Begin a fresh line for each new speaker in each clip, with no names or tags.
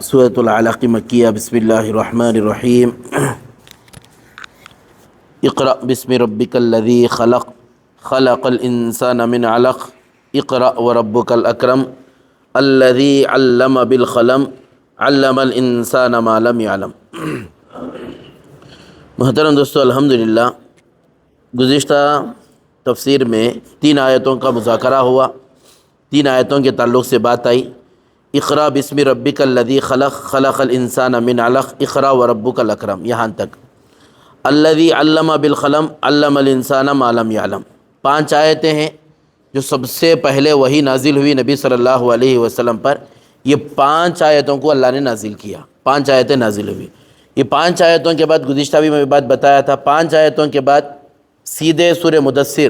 سورۃ العلق مکیہ۔ بسم اللہ الرحمن الرحیم۔ اقرأ بسم ربک الذی خلق، خلق الانسان من علق، اقرأ وربک الاکرم، الذی علم بالقلم، علم الانسان ما لم يعلم۔ محترم دوستو، الحمدللہ گزشتہ تفسیر میں 3 آیتوں کا مذاکرہ ہوا، 3 آیتوں کے تعلق سے بات آئی۔ اقرأ بسم ربک الذی خلق، خلق الانسان من علق، اقرأ وربک الاکرم، یہاں تک۔ الذی علم بالقلم، علم الانسان ما لم يعلم۔ 5 آیتیں ہیں جو سب سے پہلے وحی نازل ہوئی نبی صلی اللہ علیہ وسلم پر۔ یہ 5 آیتوں کو اللہ نے نازل کیا، 5 آیتیں نازل ہوئی۔ یہ 5 آیتوں کے بعد گزشتہ بھی میں بات بتایا تھا، 5 آیتوں کے بعد سیدھے سورہ مدثر،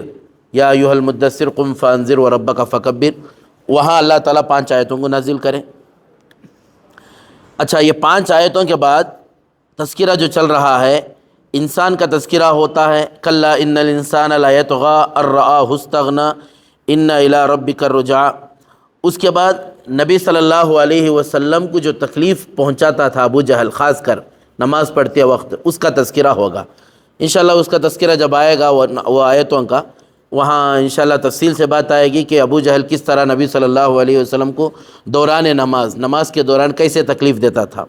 یا ایھا المدثر قم فانذر وربک فکبر، وہاں اللہ تعالیٰ 5 آیتوں کو نازل کریں۔ اچھا، یہ 5 آیتوں کے بعد تذکرہ جو چل رہا ہے، انسان کا تذکرہ ہوتا ہے۔ کلا ان الانسان لیطغی ان رآہ استغنی ان الی ربک الرجعی۔ اس کے بعد نبی صلی اللہ علیہ وسلم کو جو تکلیف پہنچاتا تھا ابو جہل، خاص کر نماز پڑھتے وقت، اس کا تذکرہ ہوگا انشاءاللہ۔ اس کا تذکرہ جب آئے گا وہ آیتوں کا، وہاں انشاءاللہ تفصیل سے بات آئے گی کہ ابو جہل کس طرح نبی صلی اللہ علیہ وسلم کو دوران نماز کے دوران کیسے تکلیف دیتا تھا۔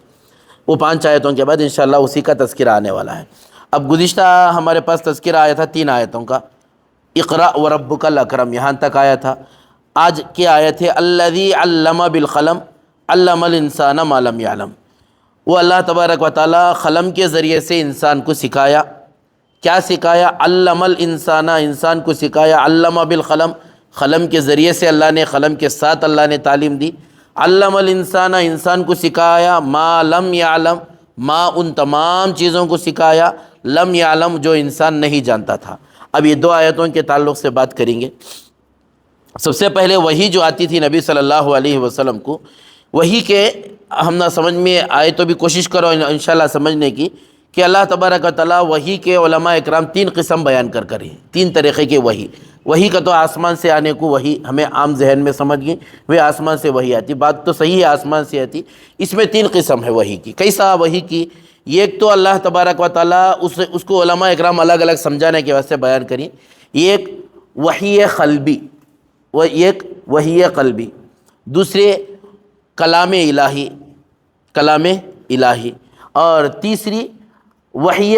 وہ 5 آیتوں کے بعد انشاءاللہ اسی کا تذکرہ آنے والا ہے۔ اب گزشتہ ہمارے پاس تذکرہ آیا تھا 3 آیتوں کا، اقرأ وربک الاکرم، یہاں تک آیا تھا۔ آج کی آیت ہے الذی علم بالقلم، علم الانسان ما لم يعلم۔ وہ اللہ تبارک و تعالی قلم کے ذریعے سے انسان کو سکھایا۔ کیا سکھایا؟ علم الانسان، انسان کو سکھایا۔ علم بالقلم، قلم کے ذریعے سے اللہ نے، قلم کے ساتھ اللہ نے تعلیم دی۔ علم الانسان، انسان کو سکھایا۔ ما لم يعلم، ما ان تمام چیزوں کو سکھایا، لم يعلم جو انسان نہیں جانتا تھا۔ اب یہ 2 آیتوں کے تعلق سے بات کریں گے۔ سب سے پہلے وحی جو آتی تھی نبی صلی اللہ علیہ وسلم کو، وحی کے ہم نہ سمجھ میں آئے تو بھی کوشش کرو انشاءاللہ سمجھنے کی، کہ اللہ تبارک و تعالیٰ وحی کے علماء اکرام 3 قسم بیان کر ہیں، 3 طریقے کی وحی کا تو آسمان سے آنے کو وحی ہمیں عام ذہن میں سمجھ گئی، وہ آسمان سے وحی آتی، بات تو صحیح ہے آسمان سے آتی۔ اس میں 3 قسم ہے وحی کی۔ کیسا وحی کی؟ ایک تو اللہ تبارک و تعالیٰ اس کو علماء اکرام الگ الگ سمجھانے کے واسطے بیان کریں۔ ایک وحی قلبی، ایک وحی قلبی، دوسرے کلام الہی، کلام الہی، اور تیسری وحی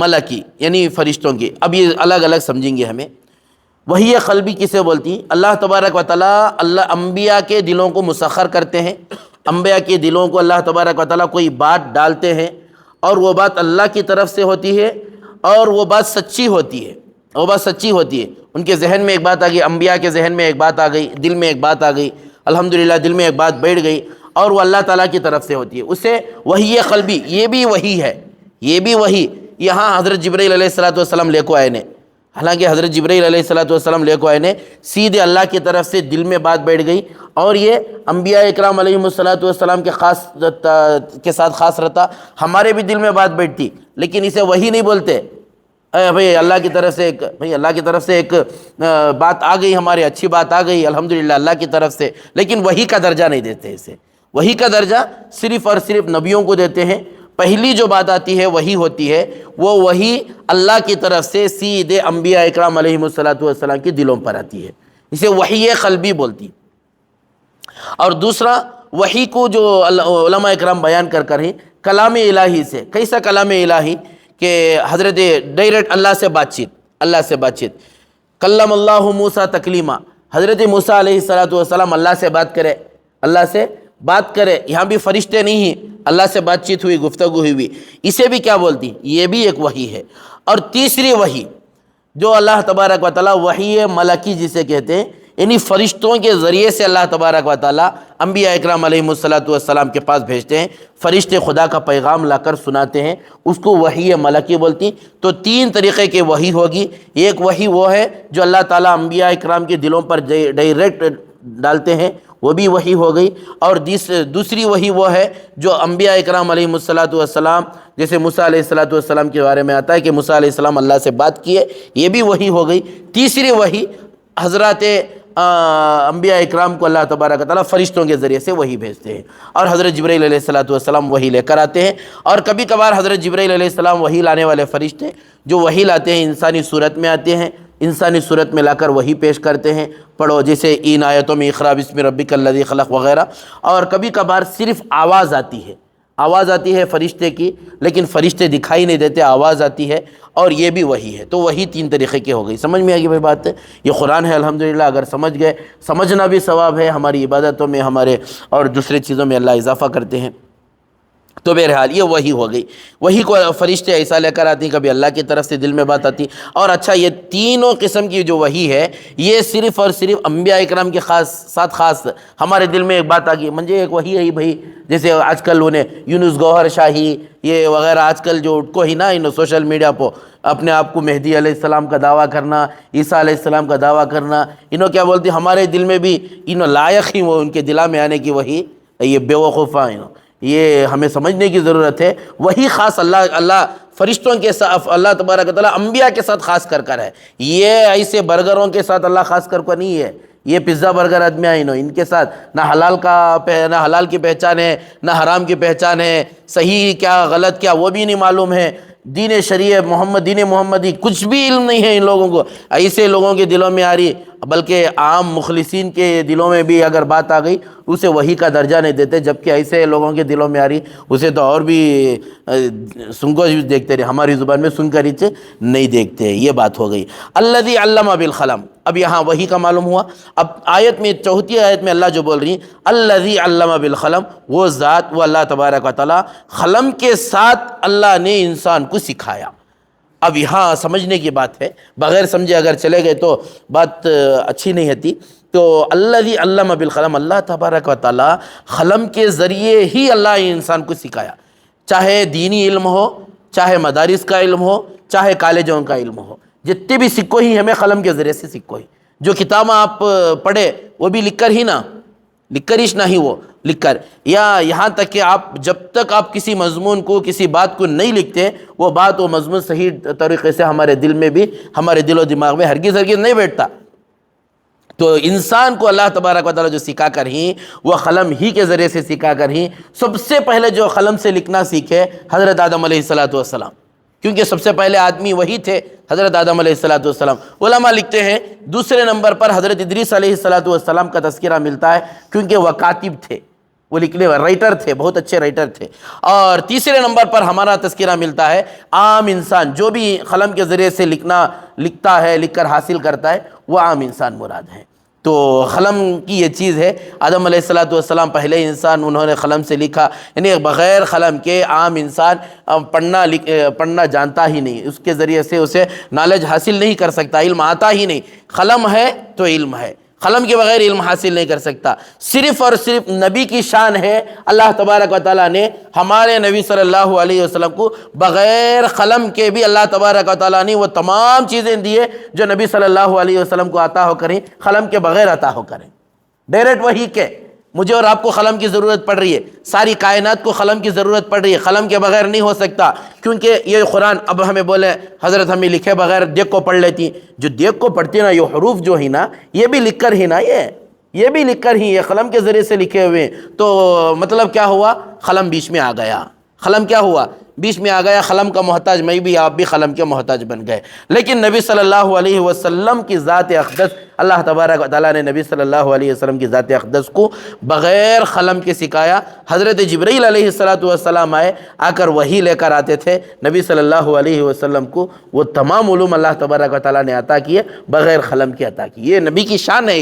ملکی یعنی فرشتوں کی۔ اب یہ الگ الگ سمجھیں گے ہمیں۔ وحی قلبی کسے بولتی ہیں؟ اللہ تبارک و تعالیٰ انبیاء کے دلوں کو مسخر کرتے ہیں۔ انبیاء کے دلوں کو اللہ تبارک و تعالیٰ کوئی بات ڈالتے ہیں، اور وہ بات اللہ کی طرف سے ہوتی ہے، اور وہ بات سچی ہوتی ہے، وہ بات سچی ہوتی ہے۔ ان کے ذہن میں ایک بات آ گئی، انبیاء کے ذہن میں ایک بات آ گئی، دل میں ایک بات آ گئی، الحمدللہ دل میں ایک بات بیٹھ گئی، اور وہ اللہ تعالیٰ کی طرف سے ہوتی ہے۔ اسے وحی قلبی، یہ بھی وحی ہے، یہ بھی وحی۔ یہاں حضرت جبرائیل علیہ السلام لے کو آئے نے، حالانکہ حضرت جبرائیل علیہ السلام لے کو آئے نے، سیدھے اللہ کی طرف سے دل میں بات بیٹھ گئی، اور یہ انبیاء اکرام علیہ السلام کے ساتھ خاص رہتا، ہمارے بھی دل میں بات بیٹھتی، لیکن اسے وحی نہیں بولتے۔ بھئی اللہ کی طرف سے ایک بات آ گئی، ہمارے اچھی بات آ گئی الحمدللہ اللہ کی طرف سے، لیکن وحی کا درجہ نہیں دیتے اسے۔ وحی کا درجہ صرف اور صرف نبیوں کو دیتے ہیں۔ پہلی جو بات آتی ہے وحی ہوتی ہے، وہ وحی اللہ کی طرف سے سیدھے انبیاء اکرام علیہ السلام کے دلوں پر آتی ہے، اسے وحی قلبی بولتی۔ اور دوسرا وحی کو جو علماء اکرام بیان کر ہیں کلام الہی سے۔ کیسا کلام الہی؟ کہ حضرت ڈائریکٹ اللہ سے بات چیت۔ کلم اللہ موسیٰ تکلیما، حضرت موسیٰ علیہ السلام اللہ سے بات کرے، یہاں بھی فرشتے نہیں ہیں، اللہ سے بات چیت ہوئی، گفتگو ہوئی، اسے بھی کیا بولتی؟ یہ بھی ایک وحی ہے۔ اور تیسری وحی جو اللہ تبارک و تعالیٰ وحی ملکی جسے کہتے ہیں، یعنی فرشتوں کے ذریعے سے اللہ تبارک و تعالیٰ انبیاء اکرام علیہ السلام کے پاس بھیجتے ہیں، فرشتے خدا کا پیغام لا کر سناتے ہیں، اس کو وحی ملکی بولتی۔ تو 3 طریقے کی وحی ہوگی۔ ایک وحی وہ ہے جو اللہ تعالیٰ انبیاء اکرام کے دلوں پر ڈائریکٹ ڈالتے ہیں، وہ بھی وحی ہو گئی۔ اور دوسری وحی وہ ہے جو انبیاء اکرام علیہ السلام، جیسے موسیٰ علیہ السلام کے بارے میں آتا ہے کہ موسیٰ علیہ السلام اللہ سے بات کیے، یہ بھی وحی ہو گئی۔ تیسری وحی حضرات انبیاء اکرام کو اللہ تبارک و تعالیٰ فرشتوں کے ذریعے سے وحی بھیجتے ہیں، اور حضرت جبرائیل علیہ السلام وحی لے کر آتے ہیں۔ اور کبھی کبھار حضرت جبرائیل علیہ السلام وحی لانے والے فرشتے جو وحی لاتے ہیں انسانی صورت میں آتے ہیں، انسانی صورت میں لا کر وحی پیش کرتے ہیں، پڑھو جیسے ان آیتوں میں اقرا بسم ربک الذی خلق وغیرہ۔ اور کبھی کبھار صرف آواز آتی ہے فرشتے کی، لیکن فرشتے دکھائی نہیں دیتے، آواز آتی ہے، اور یہ بھی وحی ہے۔ تو وحی 3 طریقے کی ہو گئی۔ سمجھ میں آ گئی بھائی بات ہے؟ یہ قرآن ہے الحمدللہ، اگر سمجھ گئے، سمجھنا بھی ثواب ہے، ہماری عبادتوں میں ہمارے اور دوسرے چیزوں میں اللہ اضافہ کرتے ہیں۔ تو بہرحال یہ وحی ہو گئی، وحی کو فرشتے ایسا لے کر آتی ہیں، کبھی اللہ کی طرف سے دل میں بات آتی۔ اور اچھا، یہ تینوں قسم کی جو وحی ہے یہ صرف اور صرف انبیاء اکرام کے خاص ہمارے دل میں ایک بات آ گئی، منجھے ایک وحی ہے بھائی، جیسے آج کل انہیں یونس گوہر شاہی یہ وغیرہ آج کل جو کو ہی نا انہوں سوشل میڈیا پہ اپنے آپ کو مہدی علیہ السلام کا دعویٰ کرنا، عیسیٰ علیہ السلام کا دعویٰ کرنا، انہوں کیا بولتے ہیں ہمارے دل میں بھی انہوں لائق ہی وہ ان کے دلا میں آنے کی وحی، یہ بے وقوفہ انہوں، یہ ہمیں سمجھنے کی ضرورت ہے۔ وہی خاص اللہ فرشتوں کے ساتھ، اللہ تبارک و تعالیٰ انبیاء کے ساتھ خاص کر ہے، یہ ایسے برگروں کے ساتھ اللہ خاص کر کو نہیں ہے۔ یہ پیزا برگر آدمی آئینو ان کے ساتھ نہ حلال کی پہچان ہے، نہ حرام کی پہچان ہے، صحیح کیا غلط کیا وہ بھی نہیں معلوم ہے، دین شریع دین محمدی کچھ بھی علم نہیں ہے ان لوگوں کو۔ ایسے لوگوں کے دلوں میں آ رہی، بلکہ عام مخلصین کے دلوں میں بھی اگر بات آ گئی اسے وحی کا درجہ نہیں دیتے، جبکہ ایسے لوگوں کے دلوں میں آ رہی اسے تو اور بھی سن کو دیکھتے رہے، ہماری زبان میں سن کر ہی نہیں دیکھتے۔ یہ بات ہو گئی۔ الذی علم بالقلم، اب یہاں وحی کا معلوم ہوا۔ اب آیت میں 4 آیت میں اللہ جو بول رہی ہیں الذی علم بالقلم، وہ ذات وہ اللہ تبارک و تعالیٰ قلم کے ساتھ اللہ نے انسان کو سکھایا۔ اب یہاں سمجھنے کی بات ہے، بغیر سمجھے اگر چلے گئے تو بات اچھی نہیں ہوتی۔ تو الذی علم بالقلم، اللہ تبارک و تعالیٰ قلم کے ذریعے ہی اللہ انسان کو سکھایا، چاہے دینی علم ہو، چاہے مدارس کا علم ہو، چاہے کالجوں کا علم ہو، جتنے بھی سکھو ہی ہمیں قلم کے ذریعے سے سکھو ہی۔ جو کتاب آپ پڑھے وہ بھی لکھ کر ہی نہ، لکھ کر ہی نہیں، وہ لکھ کر، یا یہاں تک کہ آپ جب تک آپ کسی مضمون کو کسی بات کو نہیں لکھتے وہ بات وہ مضمون صحیح طریقے سے ہمارے دل میں بھی ہمارے دل و دماغ میں ہرگز نہیں بیٹھتا۔ تو انسان کو اللہ تبارک و تعالیٰ جو سکھا کر ہی وہ قلم ہی کے ذریعے سے سکھا کر ہی، سب سے پہلے جو قلم سے لکھنا سیکھے حضرت آدم علیہ السلام، کیونکہ سب سے پہلے آدمی وہی تھے حضرت آدم علیہ السلام۔ علماء لکھتے ہیں دوسرے نمبر پر حضرت ادریس علیہ السلام کا تذکرہ ملتا ہے، کیونکہ وہ کاتب تھے، وہ لکھنے رائٹر تھے، بہت اچھے رائٹر تھے۔ اور تیسرے نمبر پر ہمارا تذکرہ ملتا ہے عام انسان، جو بھی قلم کے ذریعے سے لکھتا ہے، لکھ کر حاصل کرتا ہے، وہ عام انسان مراد ہے۔ تو قلم کی یہ چیز ہے، آدم علیہ السلام پہلے انسان، انہوں نے قلم سے لکھا، یعنی بغیر قلم کے عام انسان پڑھنا جانتا ہی نہیں، اس کے ذریعے سے اسے نالج حاصل نہیں کر سکتا، علم آتا ہی نہیں۔ قلم ہے تو علم ہے، قلم کے بغیر علم حاصل نہیں کر سکتا۔ صرف اور صرف نبی کی شان ہے، اللہ تبارک و تعالیٰ نے ہمارے نبی صلی اللہ علیہ وسلم کو بغیر قلم کے بھی اللہ تبارک و تعالیٰ نے وہ تمام چیزیں دیے جو نبی صلی اللہ علیہ وسلم کو عطا ہو کریں، قلم کے بغیر عطا ہو کریں، ڈائریکٹ وہی کے۔ مجھے اور آپ کو قلم کی ضرورت پڑ رہی ہے، ساری کائنات کو قلم کی ضرورت پڑ رہی ہے، قلم کے بغیر نہیں ہو سکتا، کیونکہ یہ قرآن اب ہمیں بولے حضرت ہمیں لکھے بغیر دیکھ کو پڑھ لیتی، جو دیکھ کو پڑھتی نا یہ حروف جو ہی نا یہ بھی لکھ کر ہی نا، یہ بھی لکھ کر ہی، یہ قلم کے ذریعے سے لکھے ہوئے، تو مطلب کیا ہوا، قلم بیچ میں آ گیا، قلم کیا ہوا، بیچ میں آ گیا، قلم کا محتاج میں بھی، آپ بھی قلم کے محتاج بن گئے۔ لیکن نبی صلی اللہ علیہ وسلم کی ذات اقدس، اللہ تبارک و تعالیٰ نے نبی صلی اللہ علیہ وسلم کی ذات اقدس کو بغیر قلم کے سکھایا۔ حضرت جبرائیل علیہ السلام آئے، آ کر وحی لے کر آتے تھے نبی صلی اللہ علیہ وسلم کو، وہ تمام علوم اللہ تبارک و تعالیٰ نے عطا کیے، بغیر قلم کے عطا کیے۔ یہ نبی کی شان ہے،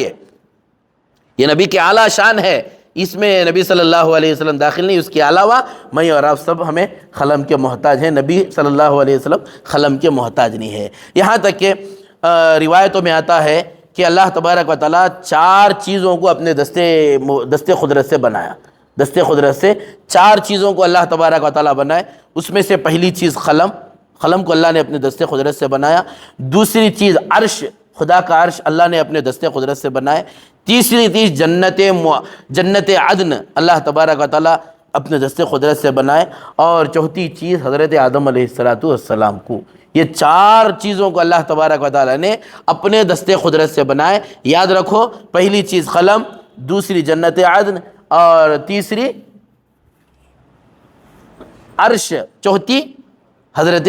یہ نبی کی اعلیٰ شان ہے، اس میں نبی صلی اللہ علیہ وسلم داخل نہیں، اس کے علاوہ میں اور آپ سب ہمیں قلم کے محتاج ہیں، نبی صلی اللہ علیہ وسلم قلم کے محتاج نہیں ہے۔ یہاں تک کہ روایتوں میں آتا ہے کہ اللہ تبارک و تعالیٰ 4 چیزوں کو اپنے دستے قدرت سے بنایا، دستے قدرت سے 4 چیزوں کو اللہ تبارک و تعالیٰ بنائے۔ اس میں سے پہلی چیز قلم کو اللہ نے اپنے دستے قدرت سے بنایا۔ دوسری چیز عرش، خدا کا عرش اللہ نے اپنے دستے قدرت سے بنائے۔ تیسری چیز جنت عدن اللہ تبارک و تعالیٰ اپنے دستے قدرت سے بنائے۔ اور چوتھی چیز حضرت آدم علیہ السلام کو، یہ چار چیزوں کو اللہ تبارک و تعالیٰ نے اپنے دستے قدرت سے بنائے. یاد رکھو، پہلی چیز قلم، دوسری جنت عدن، اور تیسری عرش، چوتھی حضرت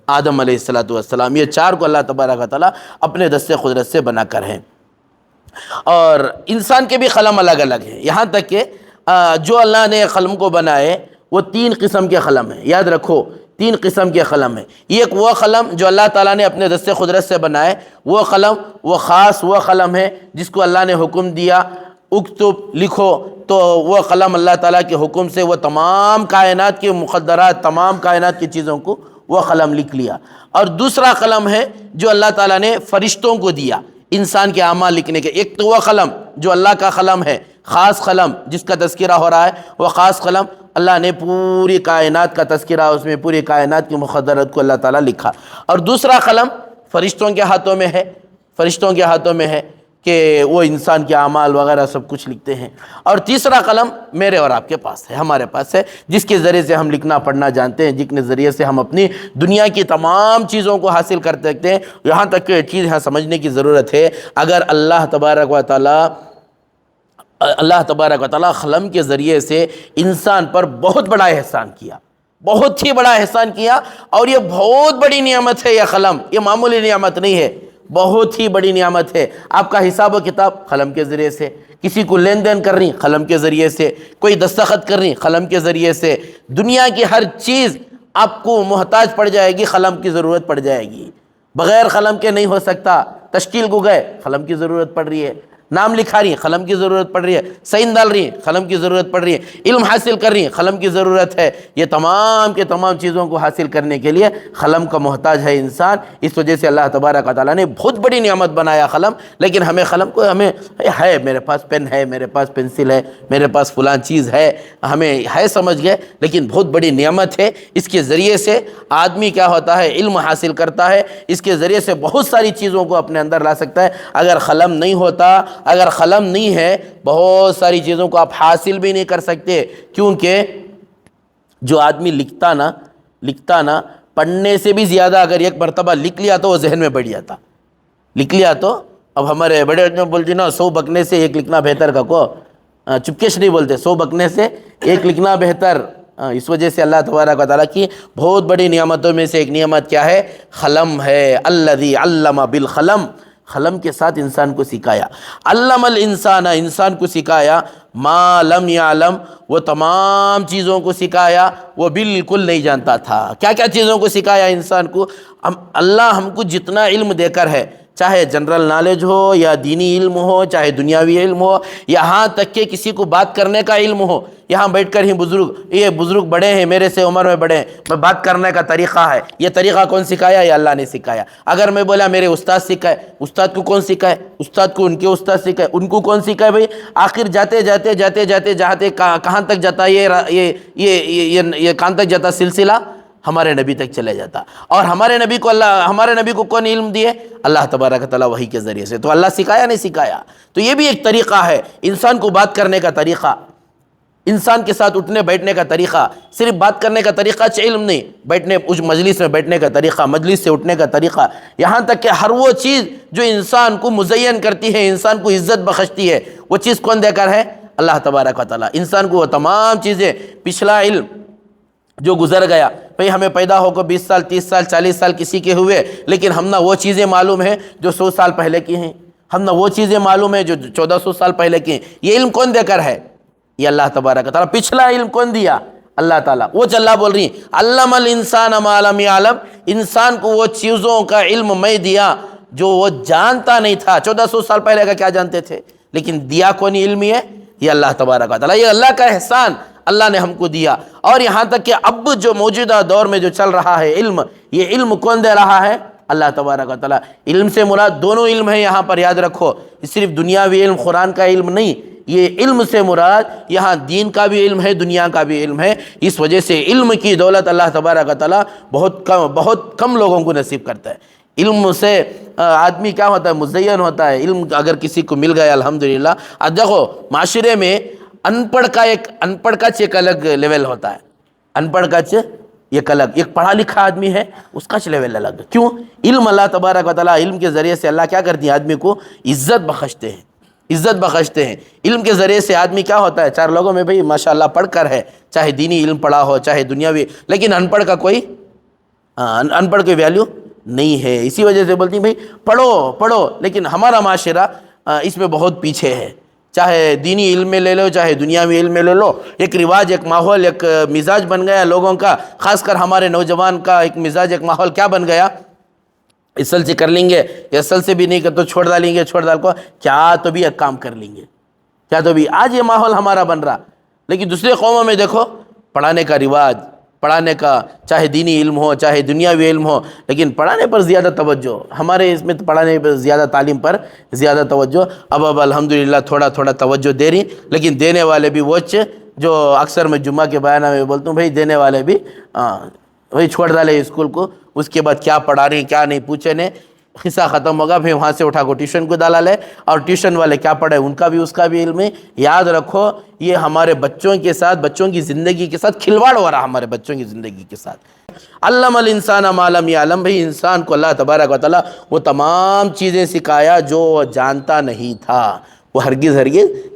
آدم علیہ السلام. یہ چار کو اللہ تبارک و تعالیٰ اپنے دستے قدرت سے بنا کر ہیں. اور انسان کے بھی قلم الگ الگ ہیں، یہاں تک کہ جو اللہ نے قلم کو بنائے وہ 3 قسم کے قلم ہیں. یاد رکھو 3 قسم کے قلم ہیں. ایک وہ قلم جو اللہ تعالیٰ نے اپنے دستے قدرت سے بنائے، وہ قلم وہ خاص وہ قلم ہے جس کو اللہ نے حکم دیا اکتب، لکھو، تو وہ قلم اللہ تعالیٰ کے حکم سے وہ تمام کائنات کے مقدرات، تمام کائنات کی چیزوں کو وہ قلم لکھ لیا. اور دوسرا قلم ہے جو اللہ تعالیٰ نے فرشتوں کو دیا انسان کے اعمال لکھنے کے. ایک تو وہ قلم جو اللہ کا قلم ہے، خاص قلم جس کا تذکرہ ہو رہا ہے، وہ خاص قلم اللہ نے پوری کائنات کا تذکرہ، اس میں پوری کائنات کی مقدرات کو اللہ تعالیٰ لکھا. اور دوسرا قلم فرشتوں کے ہاتھوں میں ہے، فرشتوں کے ہاتھوں میں ہے کہ وہ انسان کے اعمال وغیرہ سب کچھ لکھتے ہیں. اور تیسرا قلم میرے اور آپ کے پاس ہے، ہمارے پاس ہے، جس کے ذریعے سے ہم لکھنا پڑھنا جانتے ہیں، جس کے ذریعے سے ہم اپنی دنیا کی تمام چیزوں کو حاصل کر سکتے ہیں. یہاں تک کہ ایک چیز یہاں سمجھنے کی ضرورت ہے، اگر اللہ تبارک و تعالیٰ قلم کے ذریعے سے انسان پر بہت بڑا احسان کیا، بہت ہی بڑا احسان کیا، اور یہ بہت بڑی نعمت ہے. یہ قلم یہ معمولی نعمت نہیں ہے، بہت ہی بڑی نعمت ہے. آپ کا حساب و کتاب قلم کے ذریعے سے، کسی کو لین دین کر رہی قلم کے ذریعے سے، کوئی دستخط کر رہی قلم کے ذریعے سے. دنیا کی ہر چیز آپ کو محتاج پڑ جائے گی، قلم کی ضرورت پڑ جائے گی، بغیر قلم کے نہیں ہو سکتا. تشکیل کو گئے قلم کی ضرورت پڑ رہی ہے، نام لکھا رہی قلم کی ضرورت پڑ رہی ہے، سائن ڈال رہی قلم کی ضرورت پڑ رہی ہے، علم حاصل کر رہی قلم کی ضرورت ہے. یہ تمام کے تمام چیزوں کو حاصل کرنے کے لیے قلم کا محتاج ہے انسان. اس وجہ سے اللہ تبارک و تعالیٰ نے بہت بڑی نعمت بنایا قلم. لیکن ہمیں قلم کو ہمیں ہے، میرے پاس پین ہے، میرے پاس پنسل ہے، میرے پاس فلاں چیز ہے، ہمیں ہے سمجھ گئے، لیکن بہت بڑی نعمت ہے. اس کے ذریعے سے آدمی کیا ہوتا ہے، علم حاصل کرتا ہے، اس کے ذریعے سے بہت ساری چیزوں کو اپنے اندر لا سکتا ہے. اگر قلم نہیں ہوتا، اگر قلم نہیں ہے، بہت ساری چیزوں کو آپ حاصل بھی نہیں کر سکتے. کیونکہ جو آدمی لکھتا نا پڑھنے سے بھی زیادہ اگر ایک مرتبہ لکھ لیا تو وہ ذہن میں بیٹھ جاتا. لکھ لیا تو اب ہمارے بڑے بولتے نا 100 بکنے سے ایک لکھنا بہتر کا کو چپکے سے نہیں بولتے، 100 بکنے سے ایک لکھنا بہتر. اس وجہ سے اللہ تبارک و تعالیٰ کی بہت بڑی نعمتوں میں سے ایک نعمت کیا ہے، قلم ہے. الذی علم بالقلم، قلم کے ساتھ انسان کو سکھایا. علم الانسان، انسان کو سکھایا، ما لم یعلم، وہ تمام چیزوں کو سکھایا وہ بالکل نہیں جانتا تھا. کیا کیا چیزوں کو سکھایا انسان کو؟ اللہ ہم کو جتنا علم دے کر ہے، چاہے جنرل نالج ہو یا دینی علم ہو، چاہے دنیاوی علم ہو، یہاں تک کہ کسی کو بات کرنے کا علم ہو. یہاں بیٹھ کر ہی یہ بزرگ بڑے ہیں، میرے سے عمر میں بڑے ہیں، میں بات کرنے کا طریقہ ہے، یہ طریقہ کون سکھایا؟ یہ اللہ نے سکھایا. اگر میں بولا میرے استاد سکھائے، استاد کو کون سکھائے؟ استاد کو ان کے استاد سکھائے. ان کو کون سکھائے بھائی؟ آخر جاتے کہاں تک جاتا یہ کہاں تک جاتا سلسلہ؟ ہمارے نبی تک چلے جاتا. اور ہمارے نبی کو کون علم دیے؟ اللہ تبارک تعالیٰ وحی کے ذریعے سے. تو اللہ سکھایا نہیں سکھایا؟ تو یہ بھی ایک طریقہ ہے انسان کو بات کرنے کا طریقہ، انسان کے ساتھ اٹھنے بیٹھنے کا طریقہ. صرف بات کرنے کا طریقہ علم نہیں، بیٹھنے اس مجلس میں بیٹھنے کا طریقہ، مجلس سے اٹھنے کا طریقہ، یہاں تک کہ ہر وہ چیز جو انسان کو مزین کرتی ہے، انسان کو عزت بخشتی ہے، وہ چیز کون دے کر ہے؟ اللہ تبارک و تعالیٰ. انسان کو وہ تمام چیزیں، پچھلا علم جو گزر گیا، بھئی ہمیں پیدا ہو کر 20 سال 30 سال 40 سال کسی کے ہوئے، لیکن ہم نہ وہ چیزیں معلوم ہیں جو 100 سال پہلے کی ہیں، ہم نہ وہ چیزیں معلوم ہیں جو 1400 سال پہلے کی ہیں. یہ علم کون دے کر ہے؟ یہ اللہ تبارک و تعالیٰ. پچھلا علم کون دیا؟ اللہ تعالیٰ. وہ اللہ بول رہی ہیں علم الانسان ما لم یعلم، انسان کو وہ چیزوں کا علم میں دیا جو وہ جانتا نہیں تھا. 1400 سال پہلے کا کیا جانتے تھے، لیکن دیا کون علم ہے؟ یہ اللہ تبارک و تعالیٰ. یہ اللہ کا احسان اللہ نے ہم کو دیا. اور یہاں تک کہ اب جو موجودہ دور میں جو چل رہا ہے علم، یہ علم کون دے رہا ہے؟ اللہ تبارک و تعالیٰ. علم سے مراد دونوں علم ہیں یہاں پر، یاد رکھو. صرف دنیاوی علم، قرآن کا علم نہیں، یہ علم سے مراد یہاں دین کا بھی علم ہے، دنیا کا بھی علم ہے. اس وجہ سے علم کی دولت اللہ تبارک و تعالیٰ بہت کم لوگوں کو نصیب کرتا ہے. علم سے آدمی کیا ہوتا ہے؟ مزین ہوتا ہے. علم اگر کسی کو مل گیا الحمدللہ. اب دیکھو معاشرے میں ان پڑھ کا ایک الگ لیول ہوتا ہے. ان پڑھ کا ایک الگ، ایک پڑھا لکھا آدمی ہے اس کا لیول الگ. کیوں؟ علم اللہ تبارک و تعالیٰ علم کے ذریعے سے اللہ کیا کرتی ہے، آدمی کو عزت بخشتے ہیں، عزت بخشتے ہیں. علم کے ذریعے سے آدمی کیا ہوتا ہے، چار لوگوں میں بھئی ماشاءاللہ پڑھ کر ہے، چاہے دینی علم پڑھا ہو چاہے دنیاوی، لیکن ان پڑھ کا کوئی ان پڑھ کی ویلیو نہیں ہے. اسی وجہ سے بولتی ہیں بھئی پڑھو پڑھو، لیکن ہمارا معاشرہ اس میں بہت پیچھے ہے. چاہے دینی علم میں لے لو چاہے دنیاوی علم میں لے لو، ایک رواج، ایک ماحول، ایک مزاج بن گیا لوگوں کا، خاص کر ہمارے نوجوان کا ایک مزاج، ایک ماحول کیا بن گیا، اصل سے کر لیں گے، اصل سے بھی نہیں کر تو چھوڑ ڈالیں گے، چھوڑ ڈال کو کیا تو بھی ایک کام کر لیں گے، کیا تو بھی. آج یہ ماحول ہمارا بن رہا. لیکن دوسرے قوموں میں دیکھو پڑھانے کا رواج، پڑھانے کا، چاہے دینی علم ہو چاہے دنیاوی علم ہو، لیکن پڑھانے پر زیادہ توجہ. ہمارے اس میں پڑھانے پر زیادہ، تعلیم پر زیادہ توجہ. اب الحمدللہ تھوڑا تھوڑا توجہ دے رہی، لیکن دینے والے بھی وہ جو اکثر میں جمعہ کے بیانہ میں بولتا ہوں، بھئی دینے والے بھی وہی چھوڑ ڈالے اسکول کو، اس کے بعد کیا پڑھا رہی کیا نہیں پوچھے نے، قصہ ختم ہوگا، پھر وہاں سے اٹھا کو ٹیوشن کو ڈالا لے، اور ٹیوشن والے کیا پڑھے ان کا بھی اس کا بھی علم ہے. یاد رکھو یہ ہمارے بچوں کے ساتھ، بچوں کی زندگی کے ساتھ کھلواڑ ہو رہا، ہمارے بچوں کی زندگی کے ساتھ. علم الانسان ما لم یعلم، بھئی انسان کو اللہ تبارک و تعالیٰ وہ تمام چیزیں سکھایا جو جانتا نہیں تھا، وہ ہرگز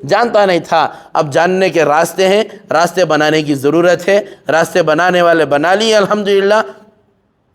جانتا نہیں تھا. اب جاننے کے راستے ہیں، راستے بنانے کی ضرورت ہے، راستے بنانے والے بنا لیے الحمدللہ.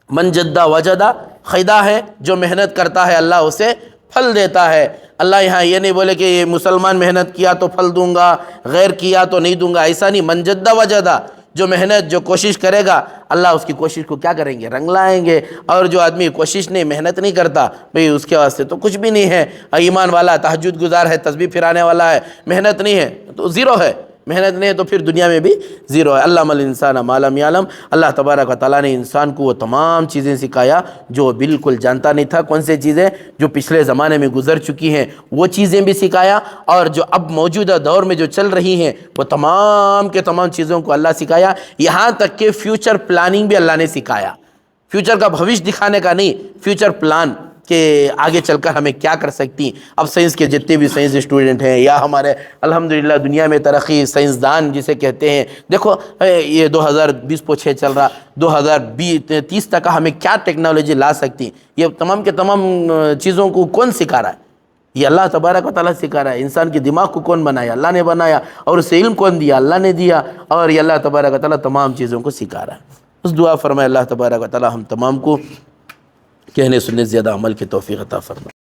من جدہ وجدہ، قاعدہ ہے جو محنت کرتا ہے اللہ اسے پھل دیتا ہے. اللہ یہاں یہ نہیں بولے کہ یہ مسلمان محنت کیا تو پھل دوں گا، غیر کیا تو نہیں دوں گا، ایسا نہیں. من جدہ وجدہ، جو محنت جو کوشش کرے گا اللہ اس کی کوشش کو کیا کریں گے، رنگ لائیں گے. اور جو آدمی کوشش نہیں، محنت نہیں کرتا، بھئی اس کے واسطے تو کچھ بھی نہیں ہے. ایمان والا تہجد گزار ہے، تسبیح پھرانے والا ہے، محنت نہیں ہے تو زیرو ہے، محنت نہیں ہے تو پھر دنیا میں بھی زیرو ہے. علم الانسان ما لم یعلم، اللہ تبارک و تعالیٰ نے انسان کو وہ تمام چیزیں سکھایا جو بالکل جانتا نہیں تھا. کون سے چیزیں؟ جو پچھلے زمانے میں گزر چکی ہیں وہ چیزیں بھی سکھایا، اور جو اب موجودہ دور میں جو چل رہی ہیں وہ تمام کے تمام چیزوں کو اللہ سکھایا. یہاں تک کہ فیوچر پلاننگ بھی اللہ نے سکھایا. فیوچر کا بھوش دکھانے کا نہیں، فیوچر پلان کہ آگے چل کر ہمیں کیا کر سکتی. اب سائنس کے جتنے بھی سائنس اسٹوڈنٹ ہیں یا ہمارے الحمدللہ دنیا میں ترقی، سائنسدان جسے کہتے ہیں، دیکھو یہ 2020 چل رہا، 2030 تک ہمیں کیا ٹیکنالوجی لا سکتی. یہ تمام کے تمام چیزوں کو کون سکھا رہا ہے؟ یہ اللہ تبارک و تعالیٰ سکھا رہا ہے. انسان کے دماغ کو کون بنایا؟ اللہ نے بنایا. اور اسے علم کون دیا؟ اللہ نے دیا. اور یہ اللہ تبارک و تعالیٰ تمام چیزوں کو سکھا رہا ہے. اس دعا فرمائے اللہ تبارک و تعالیٰ ہم تمام کو کہنے سننے زیادہ عمل کی توفیق عطا فرمائے.